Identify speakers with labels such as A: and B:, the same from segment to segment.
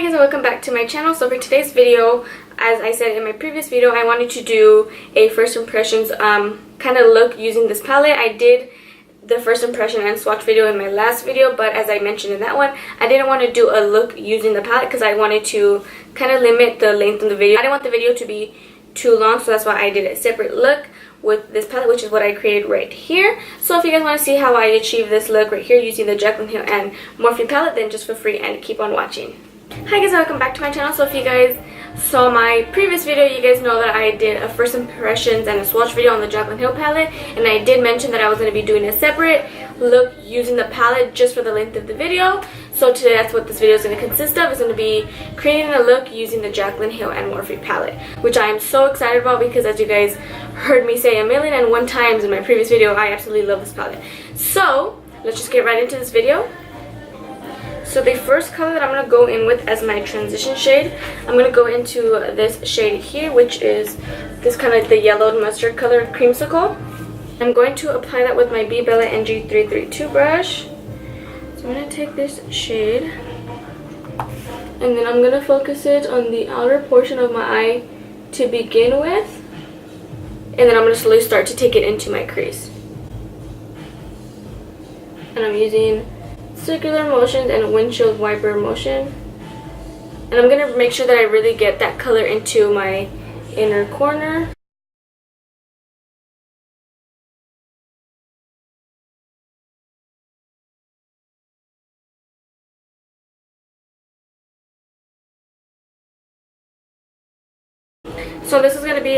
A: guys, and welcome back to my channel. So for today's video, as I said in my previous video, I wanted to do a first impressions kind of look using this palette. I did the first impression and swatch video in my last video, but as I mentioned in that one, I didn't want to do a look using the palette because I wanted to kind of limit the length of the video. I didn't want the video to be too long, so that's why I did a separate look with this palette, which is what I created right here. So if you guys want to see how I achieve this look right here using the Jaclyn Hill and Morphe palette, then just feel free and keep on watching. Hi guys, and welcome back to my channel. So if you guys saw my previous video, you guys know that I did a first impressions and a swatch video on the Jaclyn Hill palette, and I did mention that I was going to be doing a separate look using the palette just for the length of the video. So today that's what this video is going to consist of. It's going to be creating a look using the Jaclyn Hill and Morphe palette, which I am so excited about because, as you guys heard me say 1,000,001 times in my previous video, I absolutely love this palette. So let's just get right into this video. So the first color that I'm going to go in with as my transition shade, I'm going to go into this shade here, which is this kind of the yellowed mustard color creamsicle. I'm going to apply that with my B Bella NG332 brush. So I'm going to take this shade and then I'm going to focus it on the outer portion of my eye to begin with, and then I'm going to slowly start to take it into my crease. And I'm using circular motions and windshield wiper motion, and I'm going to make sure that I really get that color into my inner corner. So this is going to be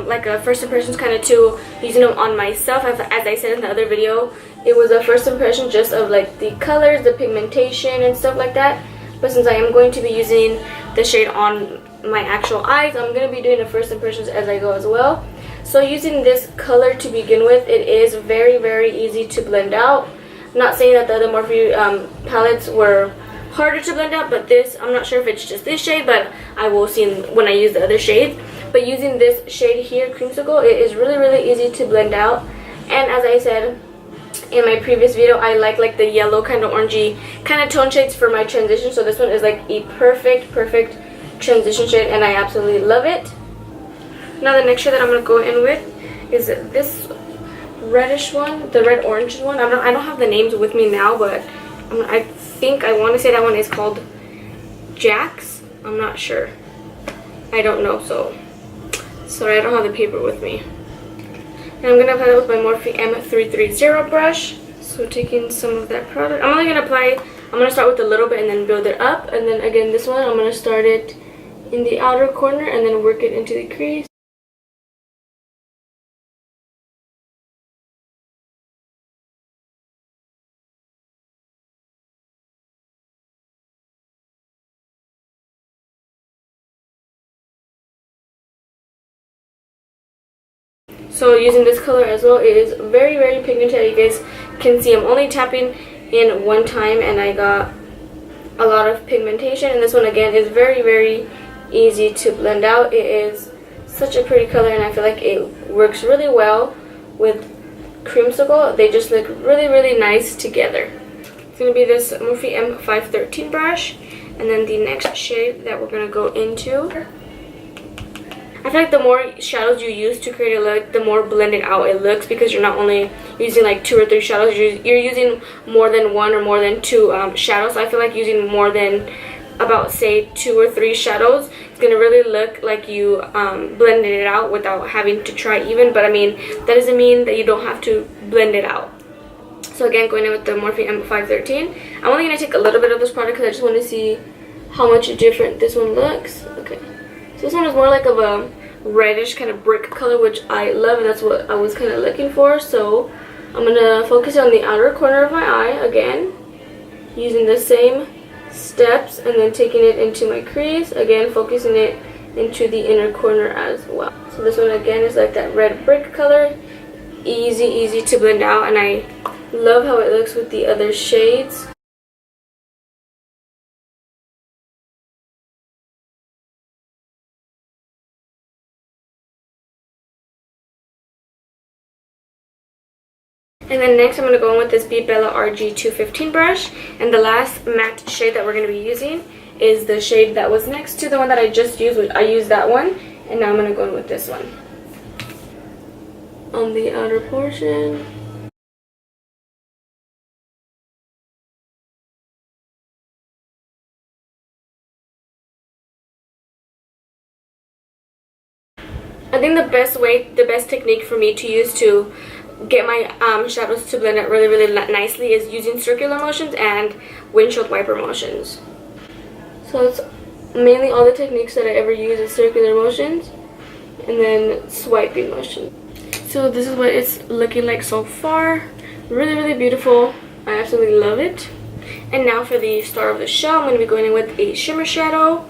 A: like a first impressions kind of tool, using them on myself. As I said in the other video, it was a first impression just of like the colors, the pigmentation and stuff like that. But since I am going to be using the shade on my actual eyes, I'm going to be doing the first impressions as I go as well. So using this color to begin with, it is very, very easy to blend out. I'm not saying that the other Morphe palettes were harder to blend out, but this, I'm not sure if it's just this shade, but I will see when I use the other shades. But using this shade here, creamsicle, it is really, really easy to blend out. And as I said in my previous video, I like the yellow kind of orangey kind of tone shades for my transition. So this one is like a perfect transition shade, and I absolutely love it. Now the next shade that I'm going to go in with is this reddish one, the red orange one. I don't have the names with me now, but I think I want to say that one is called Jax. I'm not sure. I don't know, so sorry, I don't have the paper with me. And I'm going to apply that with my Morphe M330 brush. So taking some of that product, I'm going to start with a little bit and then build it up. And then again, this one, I'm going to start it in the outer corner and then work it into the crease. So using this color as well, it is very, very pigmented. You guys can see I'm only tapping in one time and I got a lot of pigmentation. And this one again is very, very easy to blend out. It is such a pretty color, and I feel like it works really well with creamsicle. They just look really, really nice together. It's going to be this Morphe M513 brush, and then the next shade that we're going to go into, I feel like the more shadows you use to create a look, the more blended out it looks, because you're not only using like 2 or 3 shadows, you're using more than 1 or more than 2 shadows. So I feel like using more than about, say, 2 or 3 shadows, it's going to really look like you blended it out without having to try even. But I mean, that doesn't mean that you don't have to blend it out. So again, going in with the Morphe M513, I'm only going to take a little bit of this product because I just want to see how much different this one looks. Okay. So this one is more like of a reddish kind of brick color, which I love, and that's what I was kind of looking for. So I'm going to focus on the outer corner of my eye again, using the same steps, and then taking it into my crease, again focusing it into the inner corner as well. So this one again is like that red brick color, easy to blend out, and I love how it looks with the other shades. And then next I'm going to go in with this B Bella RG215 brush. And the last matte shade that we're going to be using is the shade that was next to the one that I just used. I used that one, and now I'm going to go in with this one on the outer portion. I think the best technique for me to use to get my shadows to blend out really, really nicely is using circular motions and windshield wiper motions. So it's mainly all the techniques that I ever use is circular motions and then swiping motion. So this is what it's looking like so far. Really, really beautiful. I absolutely love it. And now for the star of the show, I'm going to be going in with a shimmer shadow.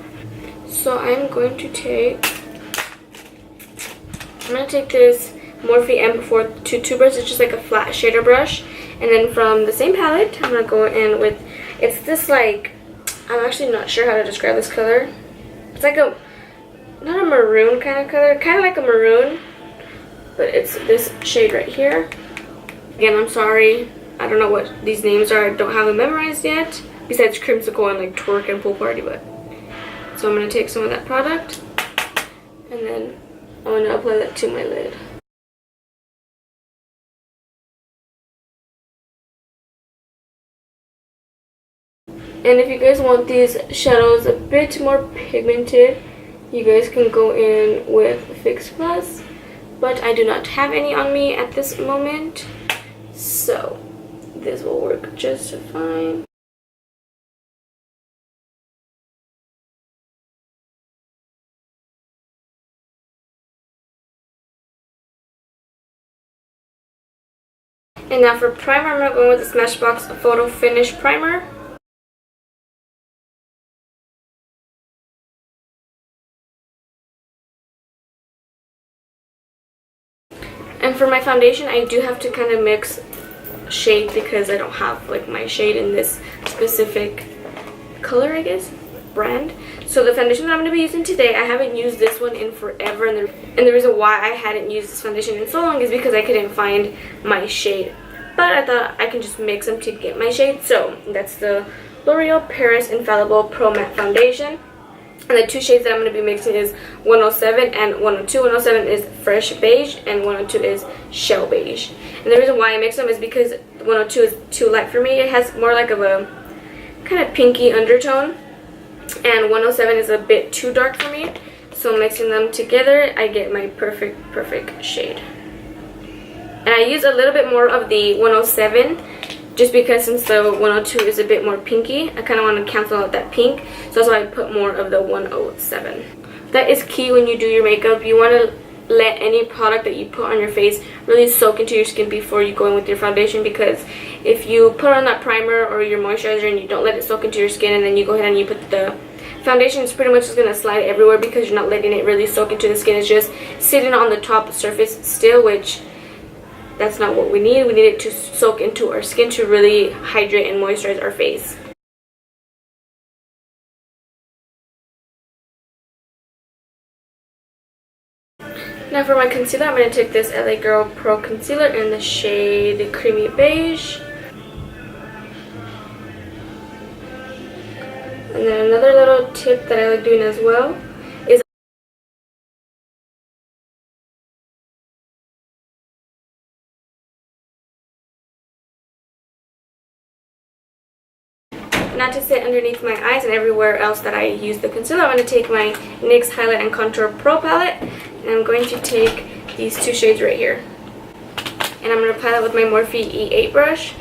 A: So I'm going to take this Morphe M422 brush. It's just like a flat shader brush. And then from the same palette, I'm going to go in with, it's this like, I'm actually not sure how to describe this color. It's like a, not a maroon kind of color, kind of like a maroon, but it's this shade right here. Again, I'm sorry, I don't know what these names are. I don't have them memorized yet, besides Creamsicle and like Twerk and Pool Party. But so I'm going to take some of that product, and then I'm going to apply that to my lid. And if you guys want these shadows a bit more pigmented, you guys can go in with Fix Plus, but I do not have any on me at this moment, so this will work just fine. And now for primer, I'm going with the Smashbox Photo Finish Primer. And for my foundation, I do have to kind of mix shade because I don't have like my shade in this specific color, I guess, brand. So the foundation that I'm going to be using today, I haven't used this one in forever, and the reason why I hadn't used this foundation in so long is because I couldn't find my shade. But I thought I can just mix them to get my shade. So that's the L'Oreal Paris Infallible Pro Matte Foundation. And the two shades that I'm going to be mixing is 107 and 102. 107 is Fresh Beige and 102 is Shell Beige. And the reason why I mix them is because 102 is too light for me. It has more like of a kind of pinky undertone. And 107 is a bit too dark for me. So mixing them together, I get my perfect shade. And I use a little bit more of the 107 just because since the 102 is a bit more pinky, I kind of want to cancel out that pink. So that's why I put more of the 107. That is key when you do your makeup. You want to let any product that you put on your face really soak into your skin before you go in with your foundation, because if you put on that primer or your moisturizer and you don't let it soak into your skin and then you go ahead and you put the foundation, it's pretty much just going to slide everywhere because you're not letting it really soak into the skin. It's just sitting on the top surface still, which that's not what we need. We need it to soak into our skin to really hydrate and moisturize our face. Now for my concealer, I'm going to take this LA Girl Pro Concealer in the shade Creamy Beige. And then another little tip that I like doing as well is not to sit underneath my eyes and everywhere else that I use the concealer. I'm going to take my NYX Highlight and Contour Pro palette, and I'm going to take these two shades right here. And I'm going to apply that with my Morphe E8 brush.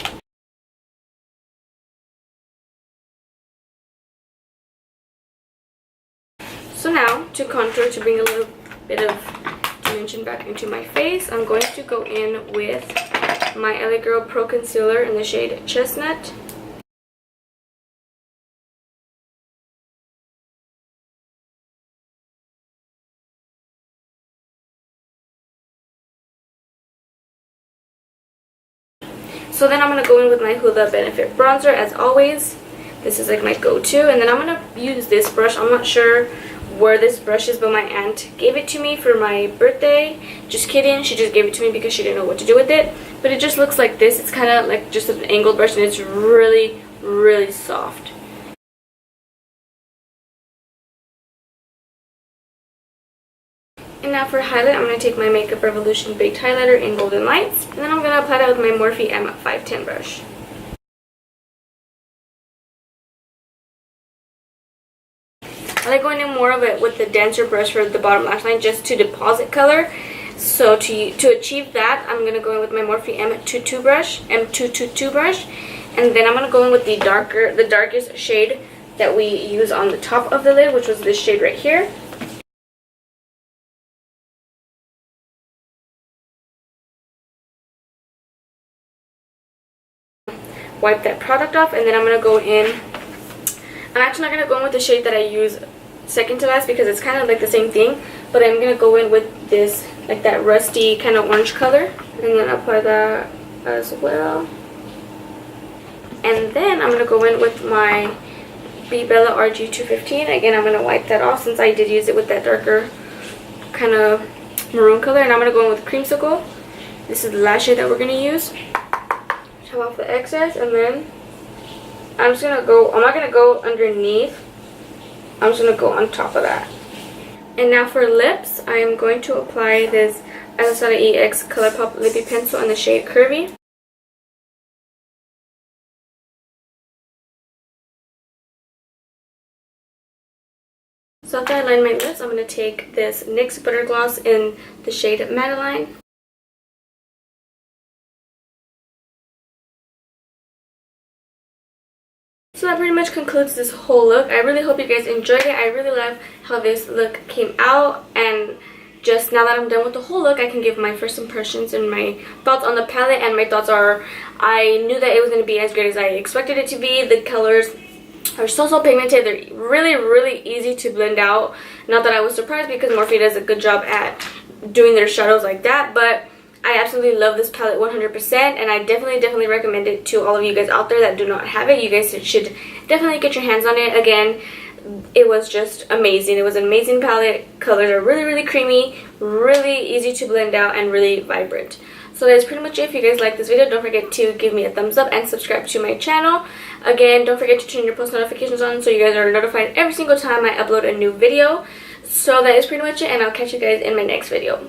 A: So now, to contour, to bring a little bit of dimension back into my face, I'm going to go in with my LA Girl Pro Concealer in the shade Chestnut. So then I'm going to go in with my Hoola Benefit Bronzer as always. This is like my go-to. And then I'm going to use this brush. I'm not sure where this brush is, but my aunt gave it to me for my birthday. Just kidding. She just gave it to me because she didn't know what to do with it. But it just looks like this. It's kind of like just an angled brush, and it's really, really soft. And now for highlight, I'm going to take my Makeup Revolution Baked Highlighter in Golden Lights. And then I'm going to apply that with my Morphe M510 brush. I like going in more of it with the denser brush for the bottom lash line just to deposit color. So to achieve that, I'm going to go in with my Morphe M22 brush, and then I'm going to go in with the darkest shade that we use on the top of the lid, which was this shade right here. Wipe that product off, and then I'm going to go in. I'm actually not going to go in with the shade that I use second to last because it's kind of like the same thing, but I'm going to go in with this, like that rusty kind of orange color, and then apply that as well. And then I'm going to go in with my B Bella RG215. Again, I'm going to wipe that off since I did use it with that darker kind of maroon color, and I'm going to go in with Creamsicle. This is the last shade that we're going to use. Chop off the excess, and then I'm just going to go, I'm not going to go underneath, I'm just going to go on top of that. And now for lips, I am going to apply this Alisana EX ColourPop Lippy Pencil in the shade Curvy. So after I line my lips, I'm going to take this NYX Butter Gloss in the shade Madeline. So that pretty much concludes this whole look. I really hope you guys enjoyed it. I really love how this look came out, and just now that I'm done with the whole look, I can give my first impressions and my thoughts on the palette. And my thoughts are, I knew that it was going to be as great as I expected it to be. The colors are so pigmented. They're really easy to blend out. Not that I was surprised because Morphe does a good job at doing their shadows like that, but I absolutely love this palette 100%, and I definitely recommend it to all of you guys out there that do not have it. You guys should definitely get your hands on it. Again, it was just amazing. It was an amazing palette. Colors are really creamy, really easy to blend out, and really vibrant. So that's pretty much it. If you guys like this video, don't forget to give me a thumbs up and subscribe to my channel. Again, don't forget to turn your post notifications on so you guys are notified every single time I upload a new video. So that is pretty much it, and I'll catch you guys in my next video.